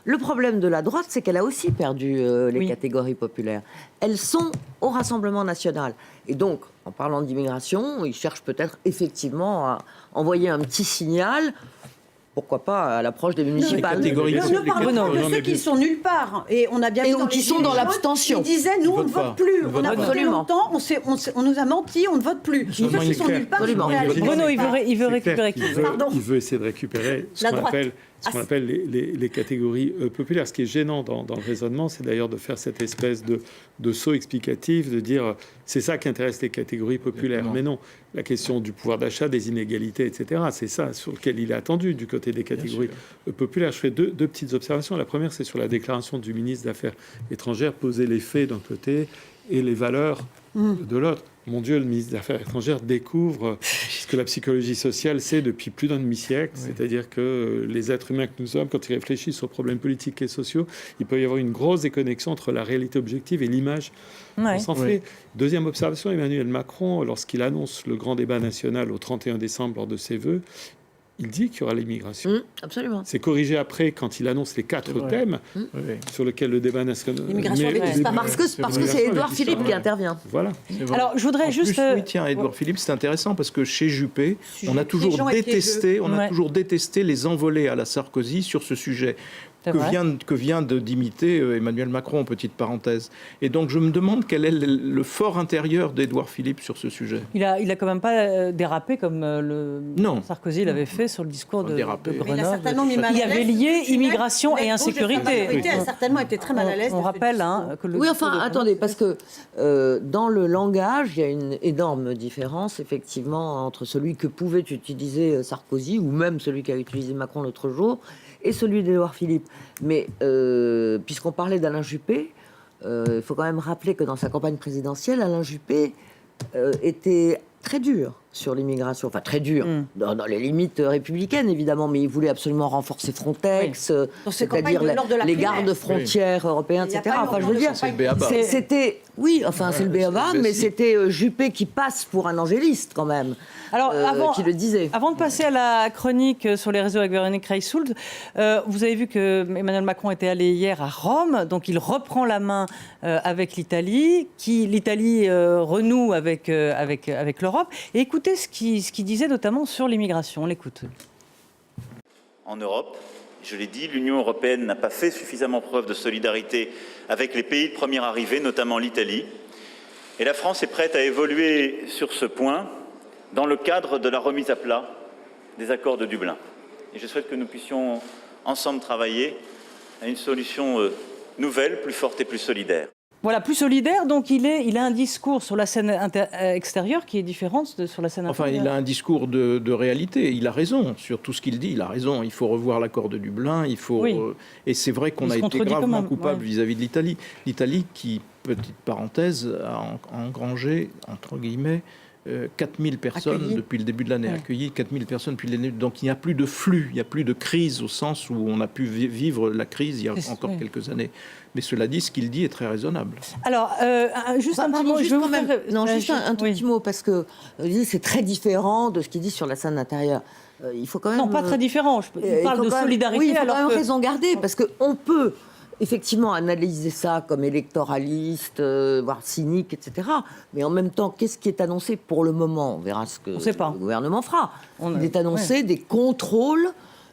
Speaker 5: le problème de la droite, c'est qu'elle a aussi perdu les catégories populaires. Elles sont au Rassemblement national. Et donc, en parlant d'immigration, il cherche peut-être effectivement à envoyer un petit signal, pourquoi pas à l'approche des municipales.
Speaker 2: catégories-
Speaker 3: Ne parlons pas de ceux qui sont nulle part. Et on a bien
Speaker 5: Et
Speaker 3: vu
Speaker 5: ou
Speaker 3: dans
Speaker 5: qui
Speaker 3: les
Speaker 5: sont
Speaker 3: Gilets
Speaker 5: dans
Speaker 3: jaunes,
Speaker 5: l'abstention.
Speaker 3: Ils disaient, nous,
Speaker 2: Ils
Speaker 3: on ne
Speaker 2: votent pas.
Speaker 3: vote plus.
Speaker 2: Ils
Speaker 3: On
Speaker 2: votent
Speaker 3: a
Speaker 2: pas.
Speaker 3: voté
Speaker 5: Absolument.
Speaker 3: longtemps, on nous a menti, on ne vote plus. Ceux qui sont nulle part, ils
Speaker 5: Absolument.
Speaker 3: pourraient aller
Speaker 1: Bruno,
Speaker 3: voter.
Speaker 1: il veut
Speaker 6: C'est clair
Speaker 1: récupérer qui
Speaker 6: qu'il veut-
Speaker 3: Pardon.
Speaker 6: il veut essayer de récupérer ce
Speaker 3: La
Speaker 6: qu'on
Speaker 3: droite.
Speaker 6: appelle les catégories populaires. Ce qui est gênant dans le raisonnement, c'est d'ailleurs de faire cette espèce de saut explicatif, de dire c'est ça qui intéresse les catégories populaires.
Speaker 2: Exactement.
Speaker 6: Mais non, la question du pouvoir d'achat, des inégalités, etc., c'est ça sur lequel il est attendu du côté des catégories populaires. Je fais deux petites observations. La première, c'est sur la déclaration du ministre des Affaires étrangères, poser les faits d'un côté et les valeurs de l'autre. Mon Dieu, le ministre des Affaires étrangères découvre ce que la psychologie sociale sait depuis plus d'un demi-siècle, c'est-à-dire que les êtres humains que nous sommes, quand ils réfléchissent aux problèmes politiques et sociaux, il peut y avoir une grosse déconnexion entre la réalité objective et l'image qu'on s'en fait. Deuxième observation, Emmanuel Macron, lorsqu'il annonce le grand débat national au 31 décembre lors de ses vœux, il dit qu'il y aura l'immigration.
Speaker 5: Absolument.
Speaker 6: C'est corrigé après quand il annonce les 4 thèmes sur lesquels le débat national.
Speaker 3: L'immigration
Speaker 6: Mais-
Speaker 3: avec
Speaker 5: Parce que c'est Édouard Philippe qui intervient.
Speaker 6: Voilà.
Speaker 1: Alors, je voudrais
Speaker 2: En
Speaker 1: juste...
Speaker 2: plus, oui, tiens, Édouard Philippe, c'est intéressant parce que chez Juppé, on a
Speaker 3: Sujet
Speaker 2: toujours
Speaker 3: piégeant et
Speaker 2: détesté,
Speaker 1: Ouais.
Speaker 2: les envolées à la Sarkozy sur ce sujet.
Speaker 1: C'est vrai.
Speaker 2: Que vient d'imiter Emmanuel Macron, petite parenthèse. Et donc je me demande quel est le fort intérieur d'Édouard Philippe sur ce sujet.
Speaker 1: Il a quand même pas dérapé comme
Speaker 2: Non.
Speaker 1: Sarkozy l'avait fait sur le discours de
Speaker 2: Dérapé.
Speaker 1: de
Speaker 2: Mais
Speaker 3: Mais il a
Speaker 1: Grenoble.
Speaker 3: certainement mis mal
Speaker 1: Il
Speaker 3: à
Speaker 1: y avait
Speaker 3: l'aise
Speaker 1: lié
Speaker 3: ce sujet.
Speaker 1: immigration et
Speaker 3: La gauche de sa
Speaker 1: insécurité.
Speaker 3: majorité a certainement été très mal à l'aise.
Speaker 1: On
Speaker 3: de ce
Speaker 1: rappelle
Speaker 3: discours.
Speaker 1: que le
Speaker 5: Oui,
Speaker 1: discours
Speaker 5: enfin,
Speaker 1: de
Speaker 5: attendez,
Speaker 1: Grenoble,
Speaker 5: parce que dans le langage, il y a une énorme différence, effectivement, entre celui que pouvait utiliser Sarkozy, ou même celui qu'a utilisé Macron l'autre jour, et celui d'Édouard Philippe. Mais puisqu'on parlait d'Alain Juppé, il faut quand même rappeler que dans sa campagne présidentielle, Alain Juppé était très dur sur l'immigration, enfin très dur, dans les limites républicaines évidemment, mais il voulait absolument renforcer Frontex,
Speaker 3: Dans ses campagnes
Speaker 5: c'est-à-dire
Speaker 3: lors de la
Speaker 5: les
Speaker 3: primaire.
Speaker 5: gardes-frontières européens,
Speaker 3: Il y a
Speaker 5: etc.
Speaker 3: pas eu
Speaker 5: Enfin, je
Speaker 3: encore
Speaker 5: veux
Speaker 3: de
Speaker 5: dire,
Speaker 3: campagne.
Speaker 2: C'est le béaba.
Speaker 5: c'était, oui, enfin c'est le béaba,
Speaker 2: c'est le
Speaker 5: mais
Speaker 2: classique.
Speaker 5: c'était Juppé qui passe pour un angéliste quand même,
Speaker 1: Alors,
Speaker 5: qui le disait.
Speaker 1: Avant de passer à la chronique sur les réseaux avec Véronique Reisould, vous avez vu que Emmanuel Macron était allé hier à Rome, donc il reprend la main avec l'Italie, l'Italie renoue avec l'Europe. Et écoutez ce qu'il disait notamment sur l'immigration. On l'écoute.
Speaker 8: En Europe, je l'ai dit, l'Union européenne n'a pas fait suffisamment preuve de solidarité avec les pays de première arrivée, notamment l'Italie. Et la France est prête à évoluer sur ce point dans le cadre de la remise à plat des accords de Dublin. et je souhaite que nous puissions ensemble travailler à une solution nouvelle, plus forte et plus solidaire.
Speaker 1: Voilà, plus solidaire, donc il a un discours sur la scène extérieure qui est différent sur la scène intérieure.
Speaker 2: Enfin, il a un discours de réalité. Il a raison sur tout ce qu'il dit. Il a raison. Il faut revoir l'accord de Dublin. Il faut.
Speaker 1: Oui.
Speaker 2: Et c'est vrai qu'on a été gravement coupable vis-à-vis de l'Italie. L'Italie, qui, petite parenthèse, a engrangé, entre guillemets, 4000 personnes depuis le début de l'année, accueilli 4000 personnes depuis l'année. Donc il n'y a plus de flux, il n'y a plus de crise au sens où on a pu vivre la crise il y a encore quelques années. Mais cela dit, ce qu'il dit est très raisonnable.
Speaker 1: Alors, juste un petit mot.
Speaker 5: Juste un tout petit mot, parce que c'est très différent de ce qu'il dit sur la scène intérieure. Il faut quand même...
Speaker 1: Non, pas très différent. Il parle de solidarité.
Speaker 5: Oui, il faut
Speaker 1: alors
Speaker 5: quand même raison garder, parce qu'on peut effectivement analyser ça comme électoraliste, voire cynique, etc. Mais en même temps, qu'est-ce qui est annoncé pour le moment? On verra ce que le gouvernement fera. Il est annoncé des contrôles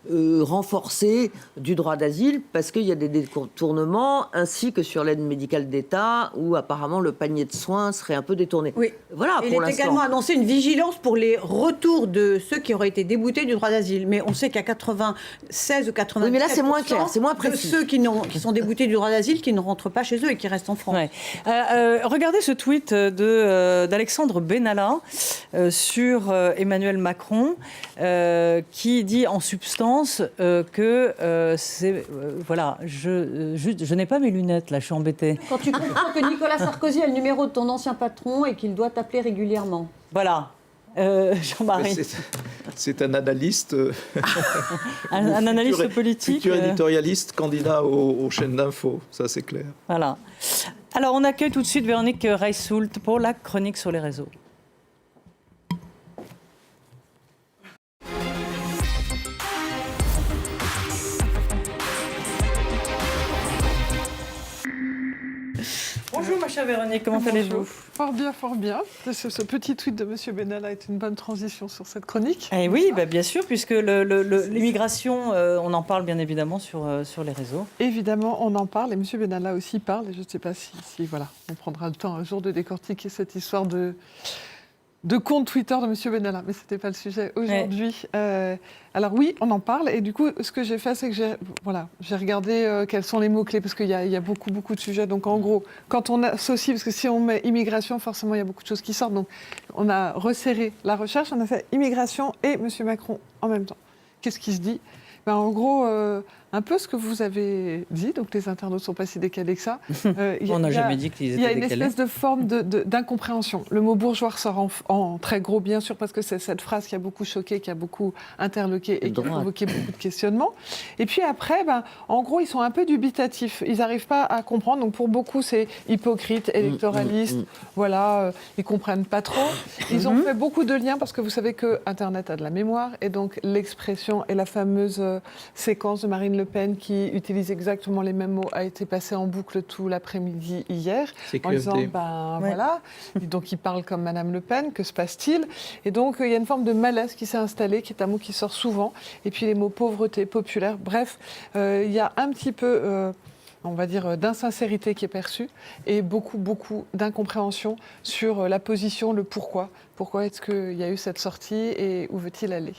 Speaker 5: renforcés du droit d'asile, parce qu'il y a des détournements, ainsi que sur l'aide médicale d'État, où apparemment le panier de soins serait un peu détourné.
Speaker 3: Oui.
Speaker 5: Voilà,
Speaker 3: il est également annoncé une vigilance pour les retours de ceux qui auraient été déboutés du droit d'asile. Mais on sait qu'il y a 96 ou 97%.
Speaker 5: Oui, mais là c'est moins clair, c'est moins précis.
Speaker 3: De ceux qui sont déboutés du droit d'asile, qui ne rentrent pas chez eux et qui restent en France.
Speaker 1: Ouais. Regardez ce tweet d'Alexandre Benalla sur Emmanuel Macron, qui dit en substance que c'est... voilà, je n'ai pas mes lunettes, là, je suis embêtée.
Speaker 3: Quand tu comprends que Nicolas Sarkozy a le numéro de ton ancien patron et qu'il doit t'appeler régulièrement.
Speaker 1: Voilà. Jean-Marie.
Speaker 2: C'est un analyste...
Speaker 1: un analyste politique.
Speaker 2: Futur éditorialiste, candidat aux chaînes d'infos, ça c'est clair.
Speaker 1: Voilà. Alors, on accueille tout de suite Véronique Reissoult pour la chronique sur les réseaux. Bonjour ma chère Véronique, comment allez-vous?
Speaker 9: Fort bien, fort bien. Ce petit tweet de M. Benalla est une bonne transition sur cette chronique.
Speaker 1: Eh oui, bah bien sûr, puisque l'immigration, on en parle bien évidemment sur les réseaux.
Speaker 9: Évidemment, on en parle, et M. Benalla aussi parle, et je ne sais pas si voilà, on prendra le temps un jour de décortiquer cette histoire de compte Twitter de M. Benalla, mais ce n'était pas le sujet aujourd'hui. Ouais. Alors oui, on en parle, et du coup, ce que j'ai fait, c'est que j'ai regardé quels sont les mots-clés, parce qu'il y a beaucoup de sujets. Donc en gros, quand on associe, parce que si on met immigration, forcément, il y a beaucoup de choses qui sortent. Donc on a resserré la recherche, on a fait immigration et M. Macron en même temps. Qu'est-ce qui se dit? En gros, un peu ce que vous avez dit, donc les internautes ne sont pas si décalés que ça.
Speaker 1: On n'a jamais dit qu'ils étaient décalés.
Speaker 9: Il y a une espèce de forme d'incompréhension. Le mot bourgeois ressort en très gros, bien sûr, parce que c'est cette phrase qui a beaucoup choqué, qui a beaucoup interloqué et qui a provoqué beaucoup de questionnements. Et puis après, en gros, ils sont un peu dubitatifs. Ils n'arrivent pas à comprendre. Donc pour beaucoup, c'est hypocrite, électoraliste. Voilà, ils ne comprennent pas trop. Ils ont fait beaucoup de liens, parce que vous savez que Internet a de la mémoire. Et donc l'expression et la fameuse séquence de Marine Le Pen qui utilise exactement les mêmes mots a été passée en boucle tout l'après-midi hier, en disant voilà, donc il parle comme Madame Le Pen, que se passe-t-il? Et donc il y a une forme de malaise qui s'est installée, qui est un mot qui sort souvent, et puis les mots pauvreté, populaire, bref, il y a un petit peu on va dire, d'insincérité qui est perçue et beaucoup d'incompréhension sur la position, le pourquoi. Pourquoi est-ce qu'il y a eu cette sortie et où veut-il aller?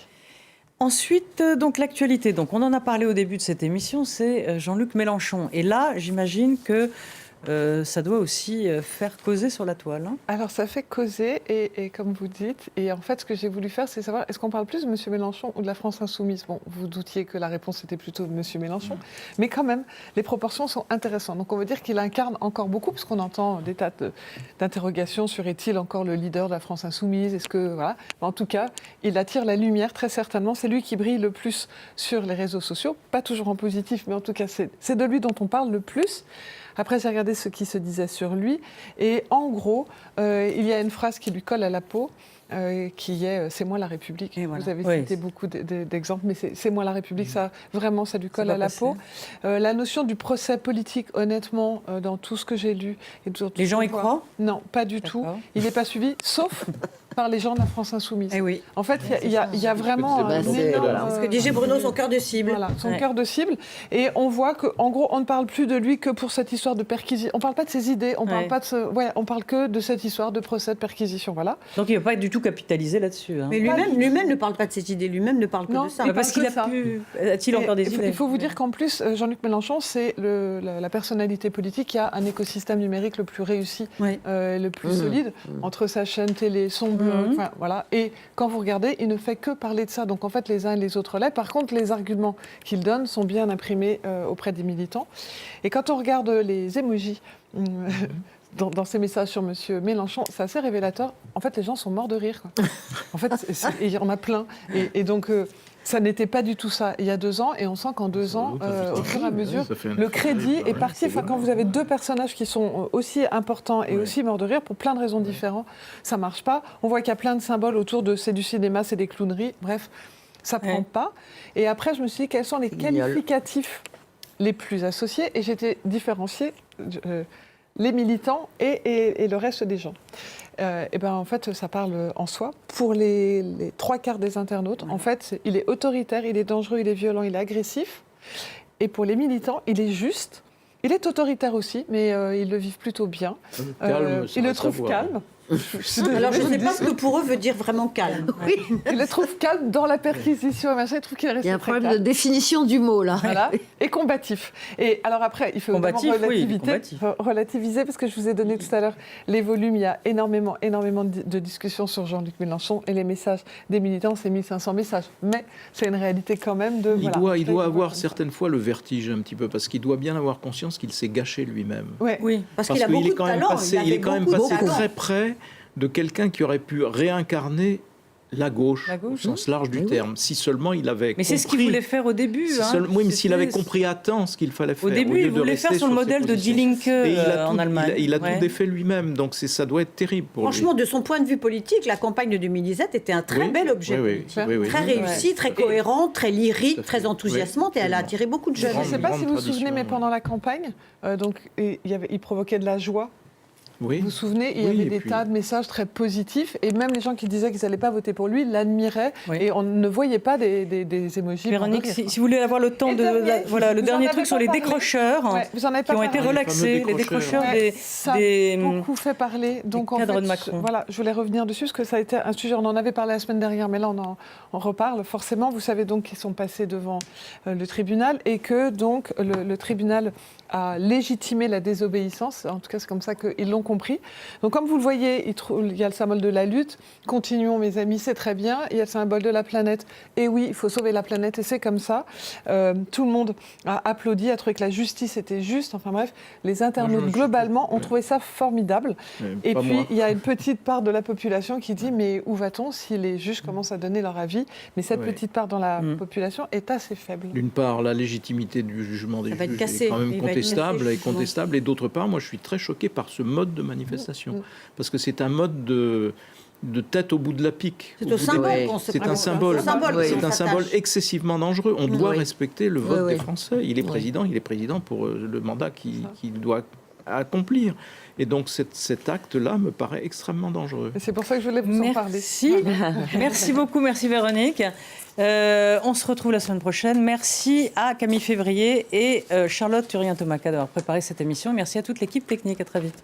Speaker 1: Ensuite, donc l'actualité. Donc, on en a parlé au début de cette émission, c'est Jean-Luc Mélenchon. Et là, j'imagine que ça doit aussi faire causer sur la toile. Hein.
Speaker 9: Alors, ça fait causer, et comme vous dites, et en fait, ce que j'ai voulu faire, c'est savoir, est-ce qu'on parle plus de M. Mélenchon ou de la France Insoumise? Bon, vous doutiez que la réponse était plutôt de M. Mélenchon, mais quand même, les proportions sont intéressantes. Donc, on veut dire qu'il incarne encore beaucoup, parce qu'on entend des tas d'interrogations sur est-il encore le leader de la France Insoumise? Est-ce que, voilà. En tout cas, il attire la lumière, très certainement. C'est lui qui brille le plus sur les réseaux sociaux, pas toujours en positif, mais en tout cas, c'est de lui dont on parle le plus. Après, j'ai regardé ce qui se disait sur lui. Et en gros, il y a une phrase qui lui colle à la peau, qui est « c'est moi la République ». Vous avez cité beaucoup d'exemples, mais « c'est moi la République », ça lui colle à la peau. La notion du procès politique, honnêtement, dans tout ce que j'ai lu...
Speaker 1: Les gens y croient?
Speaker 9: Non, pas du tout. Il n'est pas suivi, sauf par les gens de la France Insoumise.
Speaker 3: Eh oui.
Speaker 9: En fait, il y a vraiment un énorme...
Speaker 3: Ce que disait Bruno, son cœur de cible.
Speaker 9: Voilà, son cœur de cible. Et on voit qu'en gros, on ne parle plus de lui que pour cette histoire de perquisition. On ne parle pas de ses idées, on parle pas de on parle que de cette histoire de procès de perquisition. Voilà.
Speaker 1: Donc il ne va pas être du tout capitalisé là-dessus. Hein.
Speaker 3: Mais lui-même ne parle pas de ses idées, lui-même ne parle que de ça.
Speaker 1: Parce qu'il a-t-il encore des idées?
Speaker 9: Il faut vous dire qu'en plus, Jean-Luc Mélenchon, c'est la personnalité politique qui a un écosystème numérique le plus réussi, le plus solide, entre sa chaîne télé, son blog, voilà. Et quand vous regardez, il ne fait que parler de ça. Donc en fait, les uns et les autres l'aident. Par contre, les arguments qu'il donne sont bien imprimés auprès des militants. Et quand on regarde les émojis dans ces messages sur M. Mélenchon, c'est assez révélateur. En fait, les gens sont morts de rire, quoi. En fait, il y en a plein. Et donc... ça n'était pas du tout ça il y a 2 ans, et on sent qu'en 2 ans, au fur et à mesure, le crédit est parti. Enfin, quand vous avez 2 personnages qui sont aussi importants et aussi morts de rire, pour plein de raisons différentes, ça ne marche pas. On voit qu'il y a plein de symboles autour de c'est du cinéma, c'est des clowneries, bref, ça ne prend pas. Et après, je me suis dit, quels sont les qualificatifs les plus associés? Et j'étais différenciée, les militants et le reste des gens. Et ben en fait, ça parle en soi. Pour les 3/4 des internautes, en fait, il est autoritaire, il est dangereux, il est violent, il est agressif. Et pour les militants, il est juste. Il est autoritaire aussi, mais ils le vivent plutôt bien. Ils le trouvent calme.
Speaker 3: Alors, je ne sais pas ce que pour eux veut dire vraiment calme.
Speaker 9: Oui. Ils le trouvent calme dans la perquisition. Machin. Ils trouvent qu'il est resté.
Speaker 5: Il y a un problème de définition du mot, là.
Speaker 9: Voilà. Et combatif. Et alors après, il faut relativiser, parce que je vous ai donné tout à l'heure les volumes. Il y a énormément de discussions sur Jean-Luc Mélenchon, et les messages des militants, c'est 1500 messages. Mais c'est une réalité quand même de...
Speaker 2: Il doit avoir certaines fois le vertige un petit peu, parce qu'il doit bien avoir conscience qu'il s'est gâché lui-même.
Speaker 3: Oui, parce qu'il a beaucoup de talent.
Speaker 2: Il est quand même passé très près de quelqu'un qui aurait pu réincarner la gauche au sens large du terme, si seulement il avait compris.
Speaker 1: Mais c'est ce qu'il voulait faire au début.
Speaker 2: Oui, mais s'il avait compris à temps ce qu'il fallait faire.
Speaker 1: Au début, il voulait faire sur le modèle de Die Linke en Allemagne.
Speaker 2: Il a tout défait lui-même, donc ça doit être terrible pour lui.
Speaker 3: Franchement, de son point de vue politique, la campagne de 2017 était un très bel objet politique. Très réussi, très cohérent, très lyrique, très enthousiasmante, et elle a attiré beaucoup de jeunes.
Speaker 9: Je ne sais pas si vous vous souvenez, mais pendant la campagne, il provoquait de la joie.
Speaker 2: Oui.
Speaker 9: Vous vous souvenez, il y avait des tas de messages très positifs, et même les gens qui disaient qu'ils n'allaient pas voter pour lui l'admiraient, et on ne voyait pas des émojis.
Speaker 1: Véronique, si vous voulez avoir le temps le dernier truc sur les décrocheurs qui ont été relaxés, les décrocheurs
Speaker 9: ça a beaucoup fait parler. Donc en fait, voilà, je voulais revenir dessus parce que ça a été un sujet, on en avait parlé la semaine dernière, mais là on reparle forcément. Vous savez donc qu'ils sont passés devant le tribunal, et que donc le tribunal a légitimé la désobéissance. En tout cas, c'est comme ça qu'ils l'ont compris. Donc, comme vous le voyez, il y a le symbole de la lutte. Continuons, mes amis, c'est très bien. Il y a le symbole de la planète. Et oui, il faut sauver la planète, et c'est comme ça. Tout le monde a applaudi, a trouvé que la justice était juste. Enfin bref, les internautes, globalement, ont trouvé ça formidable. Et puis, il y a une petite part de la population qui dit, mais où va-t-on si les juges commencent à donner leur avis? Mais cette petite part dans la population est assez faible.
Speaker 2: D'une part, la légitimité du jugement des juges est quand même contestable, et d'autre part, moi je suis très choqué par ce mode de manifestation, parce que c'est un mode de tête au bout de la pique. C'est un symbole exessivement dangereux. On doit respecter le vote des Français. Il est président pour le mandat qu'il doit accomplir. Et donc cet acte-là me paraît extrêmement dangereux.
Speaker 9: C'est pour ça que je voulais vous en parler.
Speaker 1: Merci beaucoup, merci Véronique. On se retrouve la semaine prochaine. Merci à Camille Février et Charlotte Turien-Tomaca d'avoir préparé cette émission. Merci à toute l'équipe technique. À très vite.